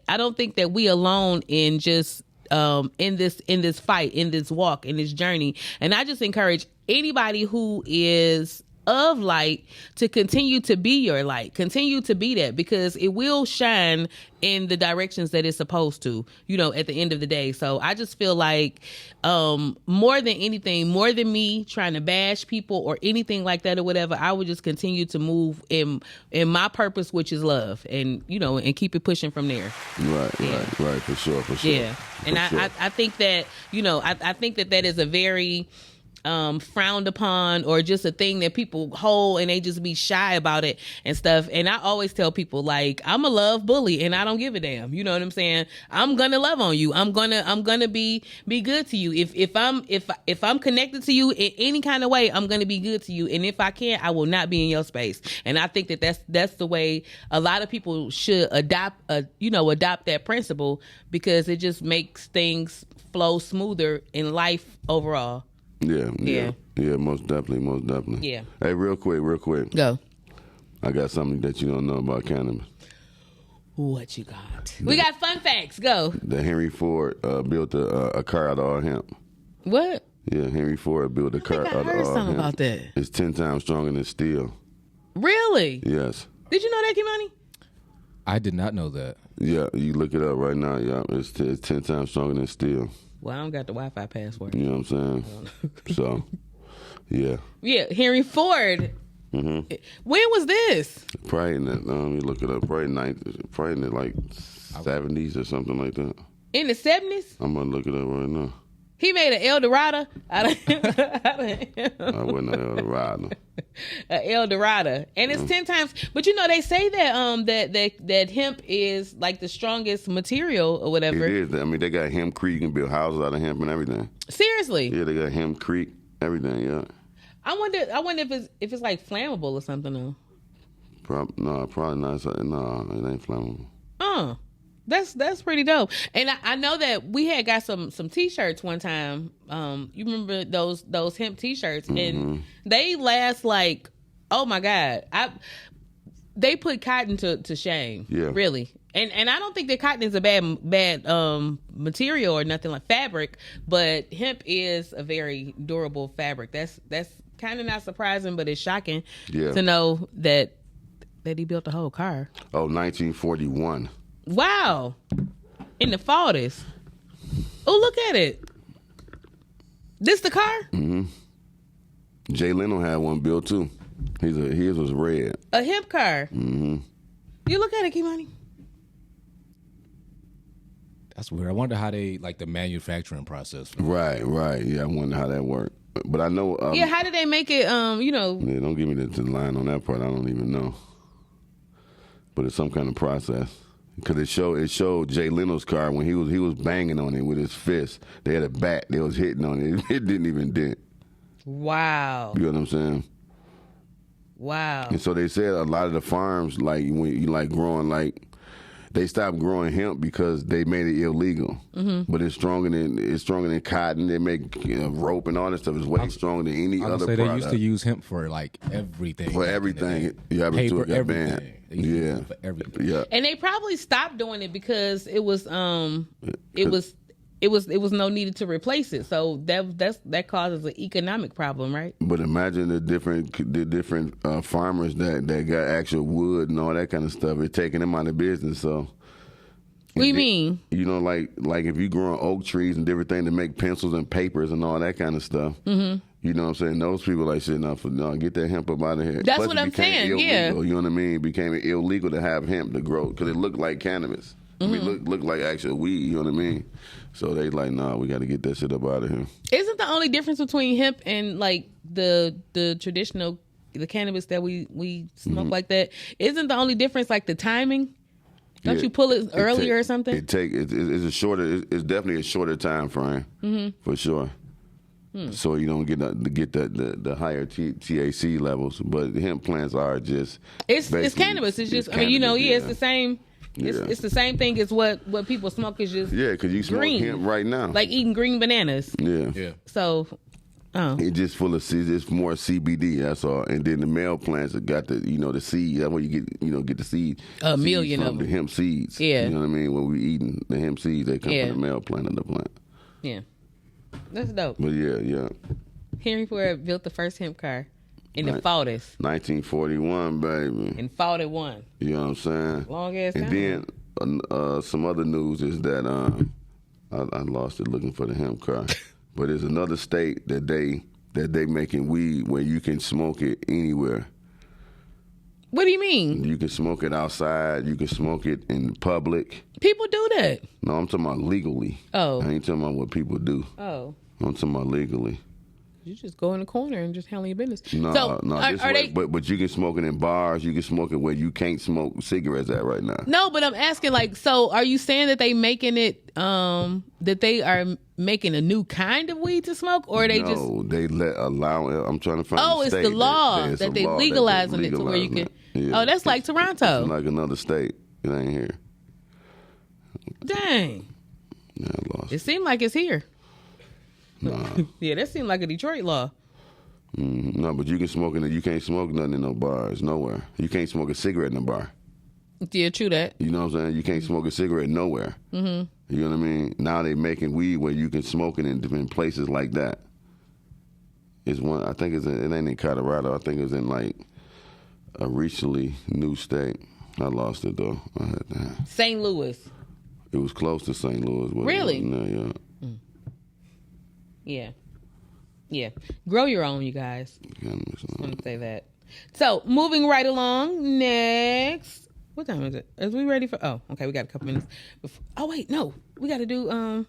we alone in just in this fight, in this walk, in this journey. And I just encourage anybody who is of light to continue to be your light, continue to be that, because it will shine in the directions that it's supposed to, you know, at the end of the day. So I just feel like more than anything, more than me trying to bash people or anything like that or whatever, I would just continue to move in my purpose, which is love, and, you know, and keep it pushing from there. Right, for sure. Yeah. And I think that, you know, I think that is a very frowned upon or just a thing that people hold and they just be shy about it and stuff. And I always tell people, like, I'm a love bully and I don't give a damn. You know what I'm saying? I'm gonna love on you. I'm gonna be good to you. If I'm connected to you in any kind of way, I'm gonna be good to you. And if I can't, I will not be in your space. And I think that's the way a lot of people should adopt that principle, because it just makes things flow smoother in life overall. Yeah, most definitely. Yeah. Hey, real quick. Go. I got something that you don't know about cannabis. What you got? We got fun facts. Go. The Henry Ford built a car out of all hemp. What? Yeah, Henry Ford built a car out of all hemp. I heard something about that. It's 10 times stronger than steel. Really? Yes. Did you know that, Kimani? I did not know that. Yeah, you look it up right now. Yeah, it's 10 times stronger than steel. Well, I don't got the Wi-Fi password. You know what I'm saying? So, yeah. Yeah, Henry Ford. Mm-hmm. When was this? Probably in the, you look it up, probably in the like 70s or something like that. In the 70s? I'm going to look it up right now. He made an El Dorado out of I wasn't an El Dorado. An El Dorado. And it's 10 times. But you know, they say that that hemp is like the strongest material or whatever. It is. I mean, they got hempcrete. You can build houses out of hemp and everything. Seriously? Yeah, they got hempcrete, everything, yeah. I wonder if it's like flammable or something though. Probably not. No, it ain't flammable. That's pretty dope. And I know that we had got some t-shirts one time. You remember those hemp t-shirts, and they last like, oh my God. They put cotton to shame. Yeah. Really. And I don't think that cotton is a bad material or nothing like fabric, but hemp is a very durable fabric. That's kind of not surprising, but it's shocking to know that he built a whole car. Oh, 1941. Wow. In the 40s. Oh, look at it. This the car? Mm-hmm. Jay Leno had one built too. His was red. A hemp car. Mm-hmm. You look at it, Kimani. That's weird. I wonder how they like the manufacturing process. Right. Yeah, I wonder how that worked. But I know. How did they make it? Yeah, don't give me the line on that part. I don't even know. But it's some kind of process. Because it showed Jay Leno's car when he was banging on it with his fist. They had a bat. They was hitting on it. It didn't even dent. Wow. You know what I'm saying? Wow. And so they said a lot of the farms, like when you like growing, like they stopped growing hemp because they made it illegal. Mm-hmm. But it's stronger than cotton. They make rope and all that stuff. It's way stronger than any other product. They used to use hemp for like everything. For everything. Yeah, paper, everything. Banned. Yeah, for everything. Yeah. And they probably stopped doing it because it was no needed to replace it. So that causes an economic problem, right? But imagine the different farmers that got actual wood and all that kind of stuff. It's taking them out of business. So what do you mean? You know, like if you growing oak trees and different things to make pencils and papers and all that kind of stuff. Mm-hmm. You know what I'm saying? Those people like shit, no, get that hemp up out of here. That's Plus, what I'm saying. Illegal, yeah. You know what I mean? It became illegal to have hemp to grow because it looked like cannabis. Mm-hmm. I mean, look like actual weed. You know what I mean? So they like, nah, we got to get that shit up out of here. Isn't the only difference between hemp and like the traditional the cannabis that we smoke like that? Isn't the only difference like the timing? Don't you pull it earlier or something? It's definitely a shorter time frame for sure. So you don't get the higher THC levels, but the hemp plants are just it's cannabis. It's just cannabis, it's the same. It's the same thing as what people smoke is just because you smoke hemp right now, like eating green bananas. Yeah. So. It's just full of seeds. It's more CBD. That's all. And then the male plants have got the seed. That's where you get the seed. A million from of them. The hemp seeds. Yeah. You know what I mean? When we eating the hemp seeds, they come from the male plant of the plant. Yeah. That's dope. But yeah. Henry Ford built the first hemp car in the 40s. 1941, baby. In 41. You know what I'm saying? Long ass time. And then some other news is that I lost it looking for the hemp car. But there's another state that they making weed where you can smoke it anywhere. What do you mean? You can smoke it outside. You can smoke it in public. People do that. No, I'm talking about legally. Oh. I ain't talking about what people do. Oh. I'm talking about legally. You just go in the corner and just handle your business. No, so, are they? But you can smoke it in bars. You can smoke it where you can't smoke cigarettes at right now. No, but I'm asking, like, so are you saying that they making it, that they are making a new kind of weed to smoke, or are they just? No, they allow. I'm trying to find. Oh, it's the law that they legalizing it to where you can. Yeah. Oh, that's like Toronto. It's like another state. It ain't here. Dang. Yeah, I lost. It seemed like it's here. Nah. Yeah, that seemed like a Detroit law. No, but you can smoke in it. You can't smoke nothing in no bars, nowhere. You can't smoke a cigarette in a bar. Yeah, true that. You know what I'm saying? You can't smoke a cigarette nowhere. Mm-hmm. You know what I mean? Now they making weed where you can smoke it in different places like that. It's one. I think it ain't in Colorado. I think it's in like a recently new state. I lost it though. I had that. St. Louis. It was close to St. Louis. Really? Yeah. Yeah. Yeah. Grow your own, you guys. I want to say that. So, moving right along. Next. What time is it? Are we ready for... Oh, okay. We got a couple minutes. Oh, wait. No. We got to do...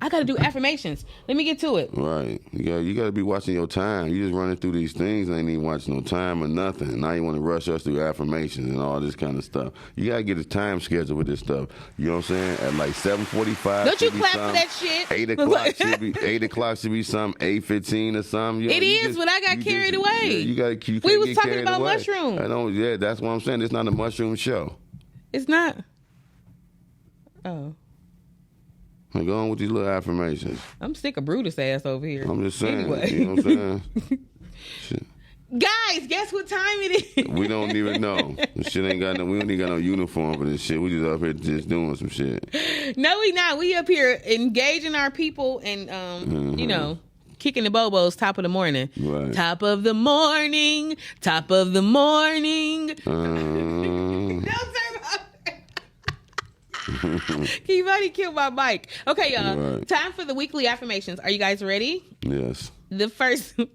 I got to do affirmations. Let me get to it. Right. You got to be watching your time. You just running through these things and ain't even watching no time or nothing. Now you want to rush us through affirmations and all this kind of stuff. You got to get a time schedule with this stuff. You know what I'm saying? At like 7:45. Don't you clap for that shit? 8 o'clock should be 8 o'clock should be something. 8:15 or something. It is, but I got carried away. Yeah, you got. We was talking about mushrooms. I know. Yeah, that's what I'm saying. It's not a mushroom show. It's not. Oh. Now go on with these little affirmations. I'm sick of Brutus ass over here. I'm just saying. Anyway. You know what I'm saying? Shit. Guys, guess what time it is? We don't even know. This shit ain't got no. We don't even got no uniform for this shit. We just up here just doing some shit. No, we not. We up here engaging our people and you know, kicking the bobos. Top of the morning. Right. Top of the morning. Top of the morning. Don't say Kivani killed my mic. Okay, y'all. Right. Time for the weekly affirmations. Are you guys ready? Yes. The first one.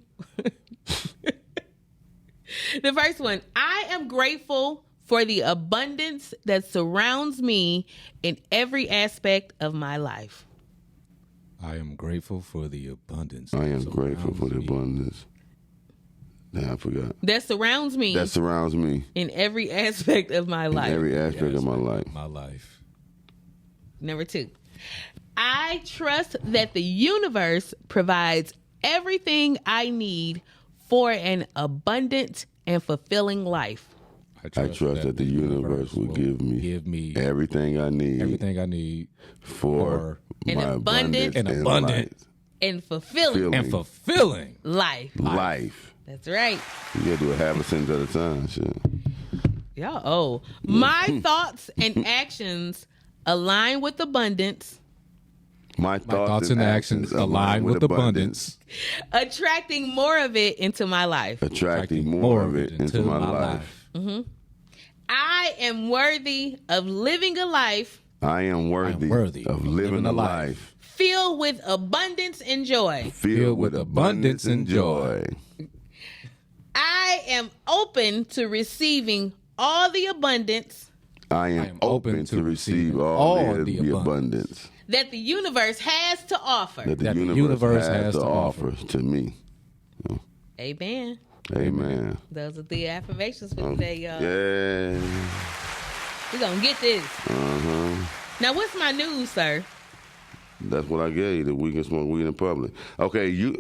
I am grateful for the abundance that surrounds me in every aspect of my life. I am grateful for the abundance. I am grateful for the abundance. Nah, I forgot. That surrounds me. That surrounds me in every aspect of my life. In every aspect of my life. My life. Number 2, I trust that the universe provides everything I need for an abundant and fulfilling life. I trust that the universe will give me everything I need for an abundant and fulfilling life. That's right. You gotta do a half a sentence at a time. Shit. Y'all, my thoughts and actions align with abundance. My thoughts and actions align with abundance. Attracting more of it into my life. Attracting more of it into my life. Mm-hmm. I am worthy of living a life. I am worthy of living a life. Filled with abundance and joy. Filled with abundance and joy. I am open to receiving all the abundance. I am open to receive all the abundance that the universe has to offer. That the universe has to offer to me. Amen. Amen. Those are the affirmations for today, y'all. Yeah. We're going to get this. Now, what's my news, sir? That's what I gave you, that we can smoke weed in public. Okay, you...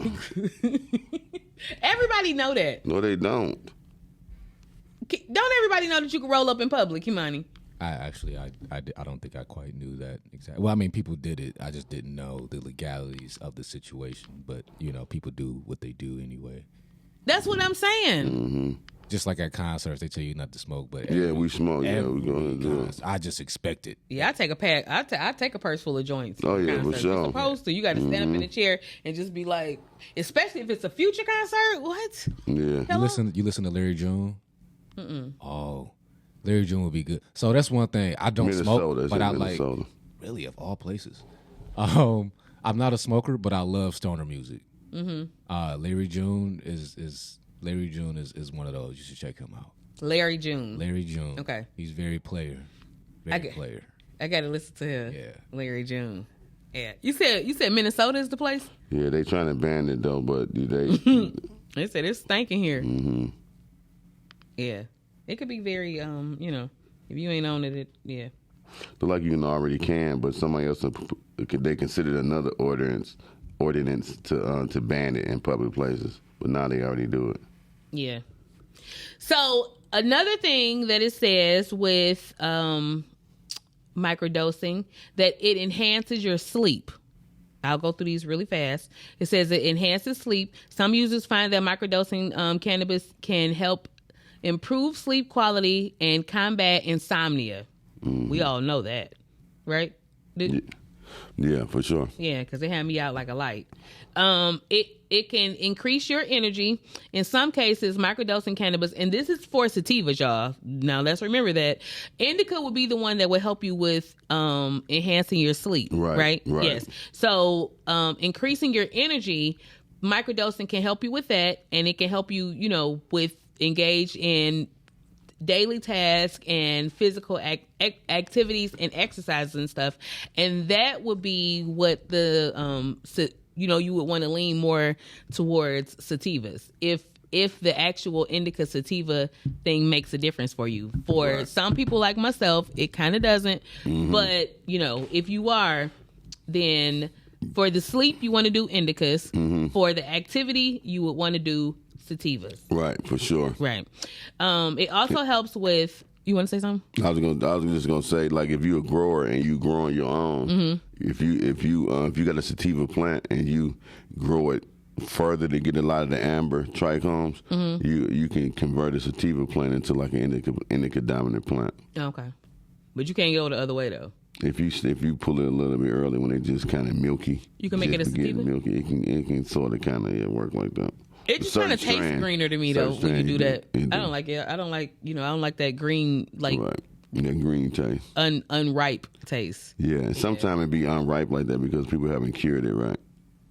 Everybody know that. No, they don't. Don't everybody know that you can roll up in public, Kimani? I don't think I quite knew that exactly. Well, I mean, people did it. I just didn't know the legalities of the situation. But, you know, people do what they do anyway. That's what I'm saying. Mm-hmm. Just like at concerts, they tell you not to smoke. But yeah, we smoke. Yeah, we're going to do it. I just expect it. Yeah, I take a pack. I take a purse full of joints. Oh, yeah, for sure. You're supposed to. You got to stand up in a chair and just be like, especially if it's a Future concert. What? Yeah. Hello? You listen to Larry June? Oh, Larry June would be good. So that's one thing. I don't smoke, but I like. Really, of all places. I'm not a smoker, but I love stoner music. Mm-hmm. Larry June is one of those. You should check him out. Larry June. Okay. He's very player. Player. I got to listen to him. Yeah. Larry June. Yeah. You said Minnesota is the place? Yeah, they trying to ban it though, but they They said it's stinking here. Mm-hmm. Yeah. It could be very if you ain't on it, yeah. Look like you already can, but somebody else they considered another ordinance to ban it in public places, but now they already do it. Yeah. So another thing that it says with microdosing, that it enhances your sleep. I'll go through these really fast. It says it enhances sleep. Some users find that microdosing cannabis can help improve sleep quality and combat insomnia. Mm-hmm. We all know that, right? Yeah, for sure. Yeah, because it had me out like a light. It can increase your energy. In some cases, microdosing cannabis, and this is for sativas, y'all. Now, let's remember that. Indica would be the one that would help you with enhancing your sleep, right? Yes. So, increasing your energy, microdosing can help you with that, and it can help you, with engage in daily tasks and physical activities and exercises and stuff. And that would be what the you would want to lean more towards sativas if the actual indica sativa thing makes a difference for you. For some people like myself, it kind of doesn't. Mm-hmm. But if you are, then for the sleep you want to do indicas. Mm-hmm. For the activity you would want to do sativas. Right, for sure. Right. It also helps with. You want to say something? I was just gonna say, like, if you're a grower and you growing your own, mm-hmm. if you got a sativa plant and you grow it further to get a lot of the amber trichomes, mm-hmm. you can convert a sativa plant into like an indica dominant plant. Okay, but you can't go the other way though. If you pull it a little bit early when it's just kind of milky, you can make it a sativa. Milky, it can sort of kind of work like that. It just kind of tastes greener to me though when you do that. I don't like it. I don't like that green right. That green taste. Unripe taste. Yeah, sometimes it be unripe like that because people haven't cured it right.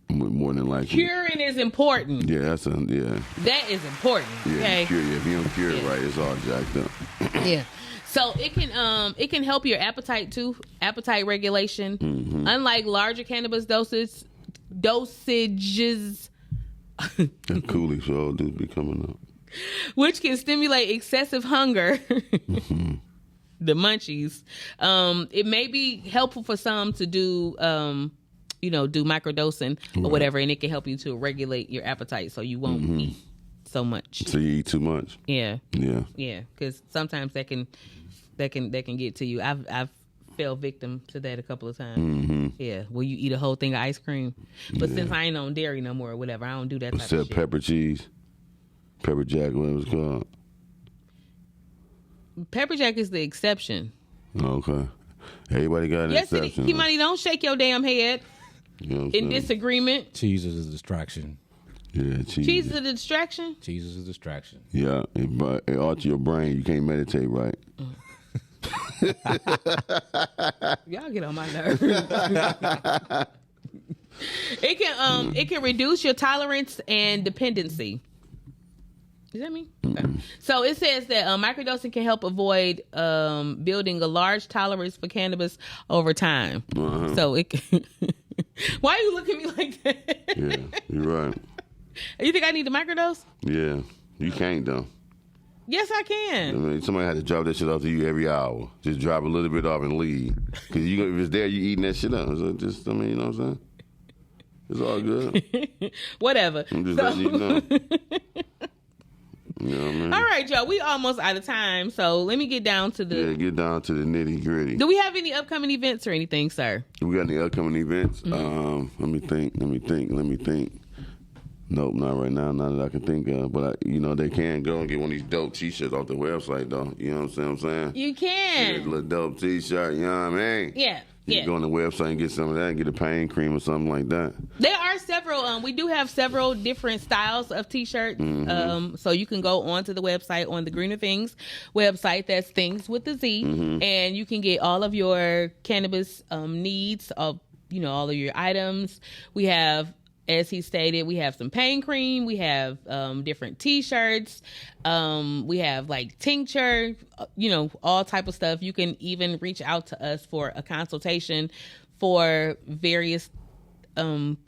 More than likely. Curing is important. Yeah, that is important. Yeah, okay. If you don't cure it right, it's all jacked up. Yeah. So it can help your appetite too, appetite regulation. Mm-hmm. Unlike larger cannabis dosages. That coolie show do be coming up. Which can stimulate excessive hunger. Mm-hmm. The munchies. It may be helpful for some to do do microdosing or whatever, and it can help you to regulate your appetite so you won't mm-hmm. eat so much. So you eat too much? Yeah. Yeah. Yeah, because sometimes that can get to you. I've fell victim to that a couple of times. Mm-hmm. Yeah, where you eat a whole thing of ice cream. But since I ain't on dairy no more or whatever, I don't do that type of shit. Pepper cheese, pepper jack, what it was called. Pepper jack is the exception. Okay, everybody got an exception. Yes, Kimani, don't shake your damn head. You know in disagreement. Cheese is a distraction. Yeah, cheese. Cheese is a distraction. Cheese is a distraction. Yeah, it alter your brain. You can't meditate right. Y'all get on my nerves. It can reduce your tolerance and dependency. Does that mean? Okay. So it says that microdosing can help avoid building a large tolerance for cannabis over time. Uh-huh. So it can why you look at me like that? Yeah, you're right. You think I need to microdose? Yeah, you can't though. Yes, I can. I mean, somebody had to drop that shit off to you every hour. Just drop a little bit off and leave. Because if it's there, you eating that shit up. So just, you know what I'm saying? It's all good. Whatever. I'm just letting you know. You know what I mean? All right, y'all. We almost out of time. So let me get down to the... Yeah, get down to the nitty gritty. Do we have any upcoming events or anything, sir? We got any upcoming events? Mm-hmm. Let me think. Nope, not right now. Not that I can think of. But, they can go and get one of these dope T-shirts off the website, though. You know what I'm saying? You can. Get a little dope T-shirt, you know what I mean? Yeah. You can go on the website and get some of that and get a pain cream or something like that. There are several, we do have several different styles of T-shirts. Mm-hmm. So you can go onto the website, on the Greener Thingz website. That's Thingz with the Z. Mm-hmm. And you can get all of your cannabis needs of, all of your items. We have... As he stated, we have some pain cream. We have different T-shirts. We have like tincture, all type of stuff. You can even reach out to us for a consultation for various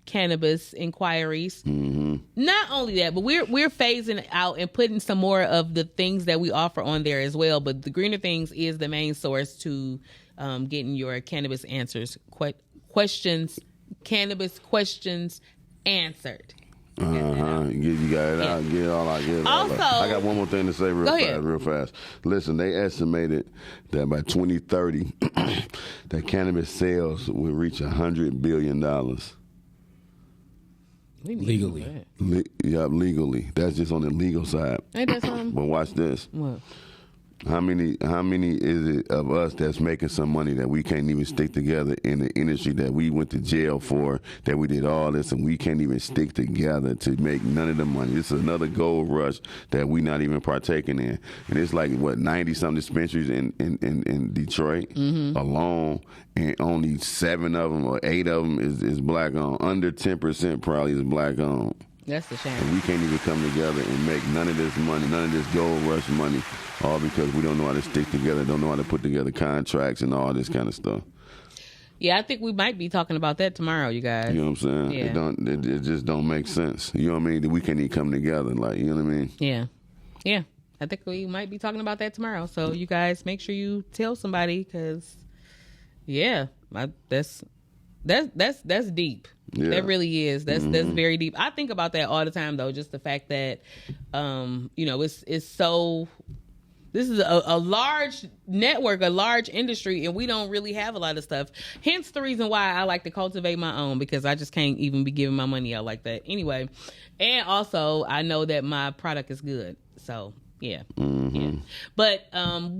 cannabis inquiries. Not only that, but we're phasing out and putting some more of the things that we offer on there as well. But the Greener Things is the main source to getting your cannabis answers, questions, cannabis questions answered. You got it out. Get it all out. Get it all Also, out. I got one more thing to say real fast. Listen, they estimated that by 2030, that cannabis sales will reach $100 billion. Legally. Legally. That's just on the legal side. Ain't that something? But watch this. What? How many is it of us that's making some money that we can't even stick together in the industry that we went to jail for, that we did all this and we can't even stick together to make none of the money? This is another gold rush that we not even partaking in. And it's like, 90-something dispensaries in Detroit alone, and only 7 of them or 8 of them is black owned. Under 10% probably is black owned. That's the shame. And we can't even come together and make none of this money, none of this gold rush money, all because we don't know how to stick together, don't know how to put together contracts and all this kind of stuff. Yeah, I think we might be talking about that tomorrow, you guys. You know what I'm saying? Yeah. It just don't make sense. You know what I mean? We can't even come together, like, you know what I mean? Yeah. I think we might be talking about that tomorrow. So you guys make sure you tell somebody, because that's deep. Yeah. That really is. That's very deep. I think about that all the time, though. Just the fact that, it's so. This is a large network, a large industry, and we don't really have a lot of stuff. Hence the reason why I like to cultivate my own, because I just can't even be giving my money out like that. Anyway, and also I know that my product is good. So yeah. But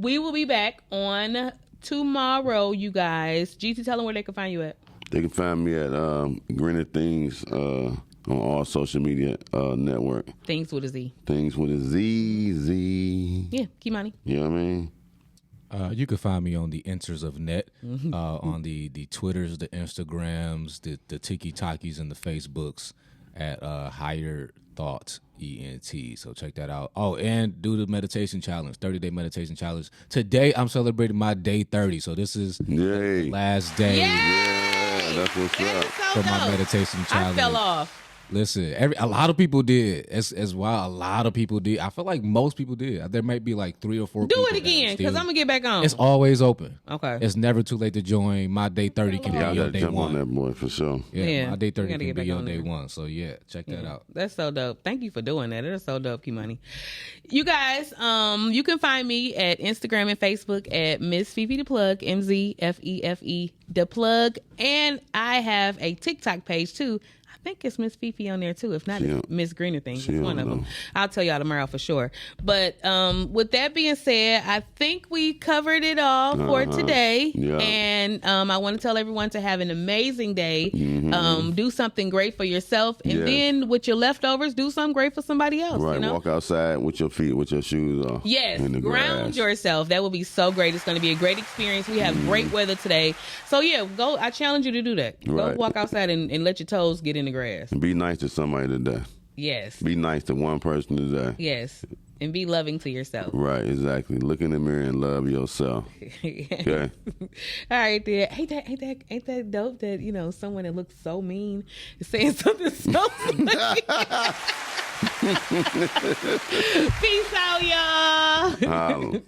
we will be back on tomorrow, you guys. GT, tell them where they can find you at. They can find me at Greener Thingz on all social media network. Thingz with a Z. Thingz with a Z. Yeah, Kimani. You know what I mean? You can find me on the Enters of Net, on the Twitters, the Instagrams, the Tiki-Takis, and the Facebooks at Higher Thoughts ENT. So check that out. Oh, and do the meditation challenge, 30-day meditation challenge. Today I'm celebrating my day 30, so this is the last day. Yeah, that's what's up. So for my meditation challenge. I fell off. Listen, a lot of people did. As well, a lot of people did. I feel like most people did. There might be like 3 or 4 people. Do it again, because I'm going to get back on. It's always open. Okay. It's never too late to join. My day 30 can be your day 1. Jump on that boy for sure. Yeah, my day 30 can be your day 1. So yeah, check that out. That's so dope. Thank you for doing that. It is so dope, Kimani. You guys, you can find me at Instagram and Facebook at Miss Fifi the Plug, MZFEFE the Plug, and I have a TikTok page too. I think it's Miss Fifi on there too. If not, it's Miss Greener Things. It's one of them. I'll tell y'all tomorrow for sure. But with that being said, I think we covered it all for today. Yeah. And I want to tell everyone to have an amazing day. Do something great for yourself, and then with your leftovers, do something great for somebody else. Right. You know? Walk outside with your feet, with your shoes off. Yes. In the ground grass. yourself. That will be so great. It's going to be a great experience. We have great weather today. So yeah, go. I challenge you to do that. Go walk outside and let your toes get in the grass. And be nice to somebody today. Yes. Be nice to one person today. Yes. And be loving to yourself. Right, exactly. Look in the mirror and love yourself. Okay. All right, there. Ain't that dope that, someone that looks so mean is saying something so funny. Peace out, y'all.